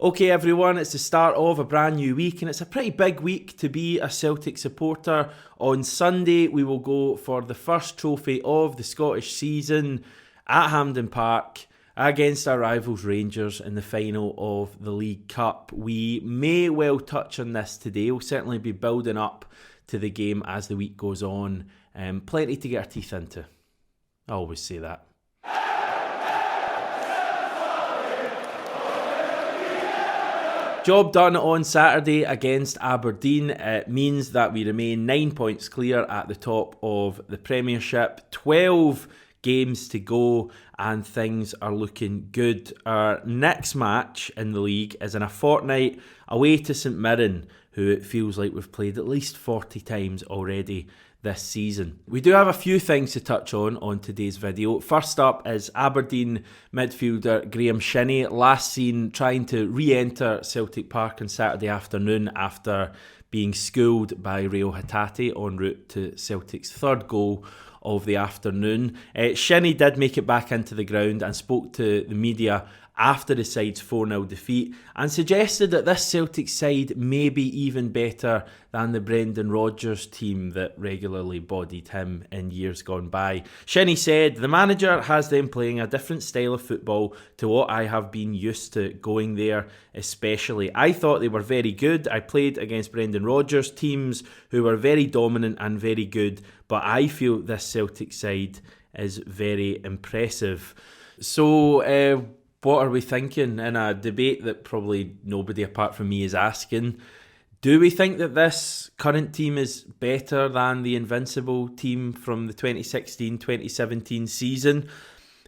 Okay everyone, it's the start of a brand new week and it's a pretty big week to be a Celtic supporter. On Sunday we will go for the first trophy of the Scottish season at Hampden Park against our rivals Rangers in the final of the League Cup. We may well touch on this today. We'll certainly be building up to the game as the week goes on. Plenty to get our teeth into. I always say that. Job done on Saturday against Aberdeen. It means that we remain 9 points clear at the top of the Premiership. 12 games to go and things are looking good. Our next match in the league is in a fortnight away to St Mirren, who it feels like we've played at least 40 times already this season. We do have a few things to touch on today's video. First up is Aberdeen midfielder Graham Shinnie, last seen trying to re-enter Celtic Park on Saturday afternoon after being schooled by Rio Hatate en route to Celtic's third goal of the afternoon. Shinnie did make it back into the ground and spoke to the media after the side's 4-0 defeat and suggested that this Celtic side may be even better than the Brendan Rodgers team that regularly bodied him in years gone by. Shinnie said, "The manager has them playing a different style of football to what I have been used to going there especially. I thought they were very good. I played against Brendan Rodgers teams who were very dominant and very good, but I feel this Celtic side is very impressive." So, what are we thinking in a debate that probably nobody apart from me is asking? Do we think that this current team is better than the invincible team from the 2016-2017 season?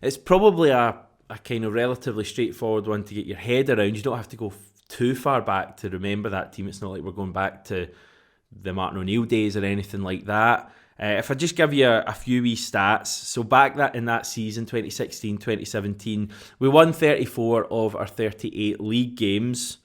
It's probably a kind of relatively straightforward one to get your head around. You don't have to go too far back to remember that team. It's not like we're going back to the Martin O'Neill days or anything like that. If I just give you a few wee stats, so back in that season, 2016-2017, we won 34 of our 38 league games,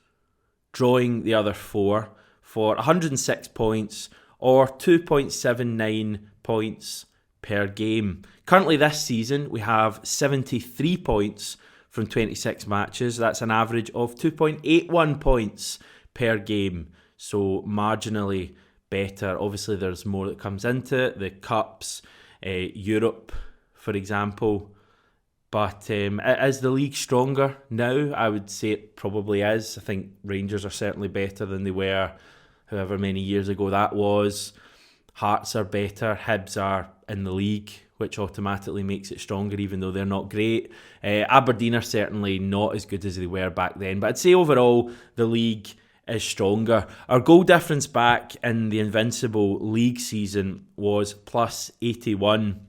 drawing the other 4 for 106 points or 2.79 points per game. Currently this season, we have 73 points from 26 matches. That's an average of 2.81 points per game, so marginally better. Obviously there's more that comes into it, the cups, Europe for example, but is the league stronger now? I would say it probably is. I think Rangers are certainly better than they were however many years ago that was. Hearts are better, Hibs are in the league, which automatically makes it stronger even though they're not great. Aberdeen are certainly not as good as they were back then, but I'd say overall the league is stronger. Our goal difference back in the Invincible League season was plus 81.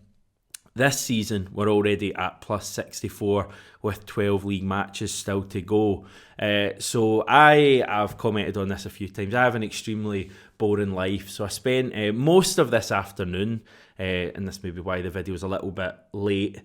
This season we're already at plus 64 with 12 league matches still to go. So I have commented on this a few times. I have an extremely boring life, so I spent most of this afternoon, and this may be why the video is a little bit late,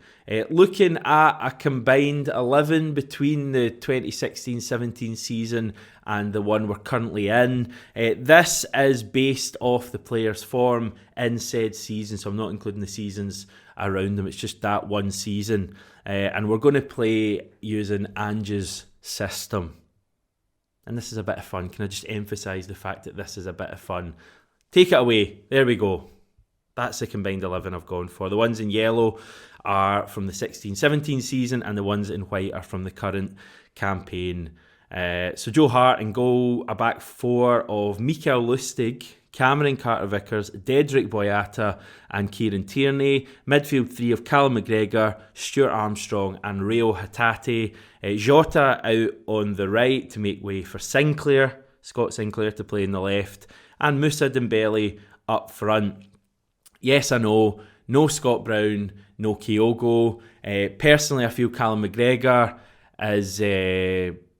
looking at a combined 11 between the 2016-17 season and the one we're currently in. This is based off the players' form in said season, so I'm not including the seasons around them, it's just that one season. And we're going to play using Ange's system. And this is a bit of fun. Can I just emphasise the fact that this is a bit of fun? Take it away. There we go. That's the combined 11 I've gone for. The ones in yellow are from the 16-17 season and the ones in white are from the current campaign. So Joe Hart in goal, a back 4 of Mikael Lustig, Cameron Carter-Vickers, Dedrick Boyata and Kieran Tierney. Midfield 3 of Callum McGregor, Stuart Armstrong and Rio Hatate. Jota out on the right to make way for Sinclair, Scott Sinclair to play in the left, and Moussa Dembele up front. Yes, I know, no Scott Brown, no Kyogo. Personally, I feel Callum McGregor is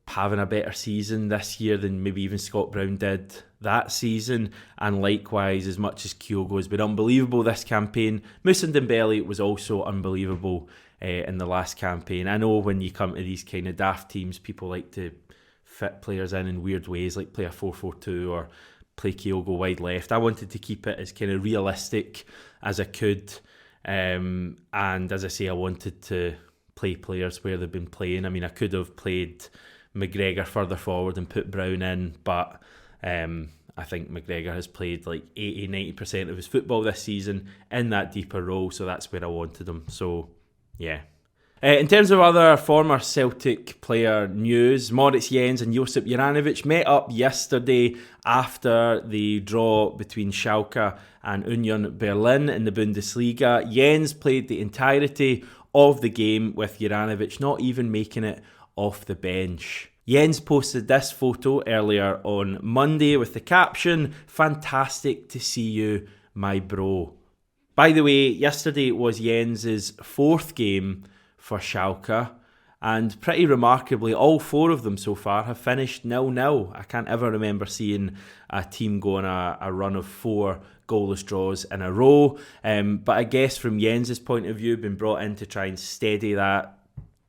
having a better season this year than maybe even Scott Brown did that season, and likewise, as much as Kyogo has been unbelievable this campaign, Moussa Dembele was also unbelievable in the last campaign. I know when you come to these kind of daft teams, people like to fit players in weird ways, like play a 4-4-2 or play Kyogo wide left. I wanted to keep it as kind of realistic as I could, and as I say, I wanted to play players where they've been playing. I mean, I could have played McGregor further forward and put Brown in, but I think McGregor has played like 80-90% of his football this season in that deeper role, so that's where I wanted him. So, yeah. In terms of other former Celtic player news, Moritz Jens and Josip Juranovic met up yesterday after the draw between Schalke and Union Berlin in the Bundesliga. Jens played the entirety of the game, with Juranovic not even making it off the bench. Jens posted this photo earlier on Monday with the caption, "Fantastic to see you, my bro." By the way, yesterday was Jens's 4th game for Schalke, and pretty remarkably, all 4 of them so far have finished 0-0. I can't ever remember seeing a team go on a run of 4 goalless draws in a row. But I guess from Jens's point of view, been brought in to try and steady that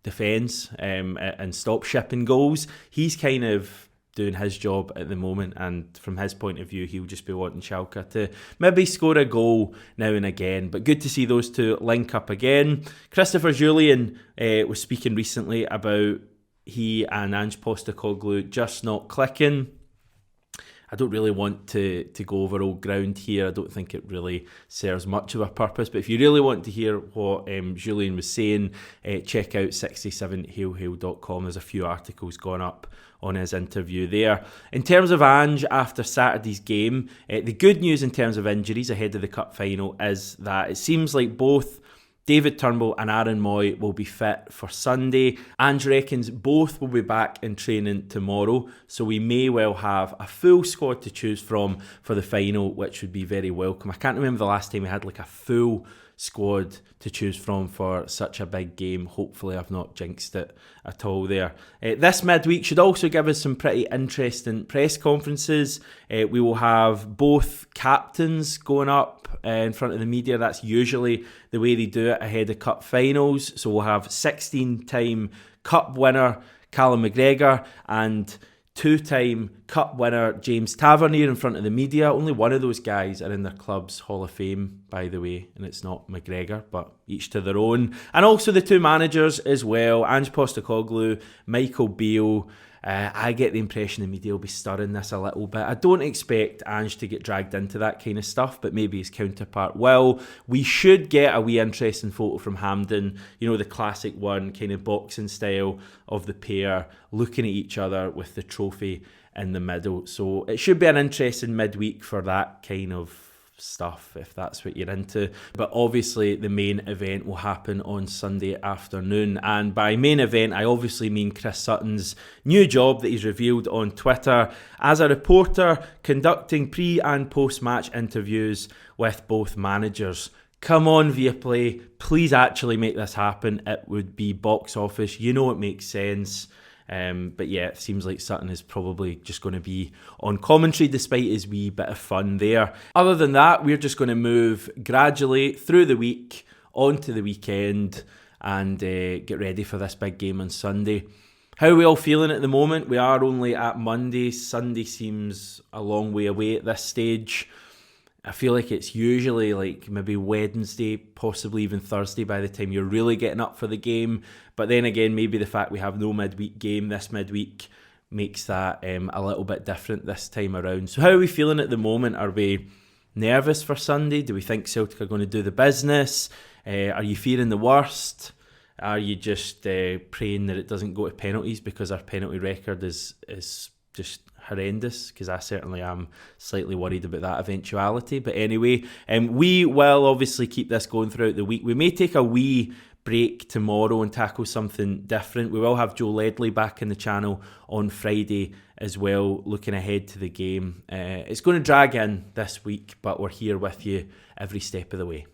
defence and stop shipping goals. He's kind of doing his job at the moment, and from his point of view, he'll just be wanting Schalke to maybe score a goal now and again. But good to see those two link up again. Christopher Julian was speaking recently about he and Ange Postecoglou just not clicking. I don't really want to go over old ground here. I don't think it really serves much of a purpose. But if you really want to hear what Julian was saying, check out 67hailhail.com. There's a few articles gone up on his interview there. In terms of Ange after Saturday's game, the good news in terms of injuries ahead of the cup final is that it seems like both David Turnbull and Aaron Moy will be fit for Sunday. Ange reckons both will be back in training tomorrow, so we may well have a full squad to choose from for the final, which would be very welcome. I can't remember the last time we had like a full squad to choose from for such a big game. Hopefully I've not jinxed it at all there. This midweek should also give us some pretty interesting press conferences. We will have both captains going up in front of the media. That's usually the way they do it ahead of cup finals. So we'll have 16-time cup winner Callum McGregor and 2-time cup winner James Tavernier in front of the media. Only one of those guys are in their club's Hall of Fame, by the way, and it's not McGregor, but each to their own. And also the 2 managers as well, Ange Postecoglou, Michael Beale. I get the impression the media will be stirring this a little bit. I don't expect Ange to get dragged into that kind of stuff, but maybe his counterpart will. We should get a wee interesting photo from Hampden, you know, the classic one, kind of boxing style of the pair looking at each other with the trophy in the middle. So it should be an interesting midweek for that kind of stuff, if that's what you're into. But obviously the main event will happen on Sunday afternoon, and by main event I obviously mean Chris Sutton's new job that he's revealed on Twitter as a reporter conducting pre and post match interviews with both managers. Come on, Viaplay, please actually make this happen. It would be box office, you know, it makes sense. But yeah, it seems like Sutton is probably just going to be on commentary despite his wee bit of fun there. Other than that, we're just going to move gradually through the week onto the weekend and get ready for this big game on Sunday. How are we all feeling at the moment? We are only at Monday. Sunday seems a long way away at this stage. I feel like it's usually like maybe Wednesday, possibly even Thursday by the time you're really getting up for the game. But then again, maybe the fact we have no midweek game this midweek makes that a little bit different this time around. So how are we feeling at the moment? Are we nervous for Sunday? Do we think Celtic are going to do the business? Are you fearing the worst? Are you just praying that it doesn't go to penalties because our penalty record is just horrendous? Because I certainly am slightly worried about that eventuality. But anyway, we will obviously keep this going throughout the week. We may take a wee break tomorrow and tackle something different. We will have Joe Ledley back in the channel on Friday as well, looking ahead to the game. It's going to drag in this week, but we're here with you every step of the way.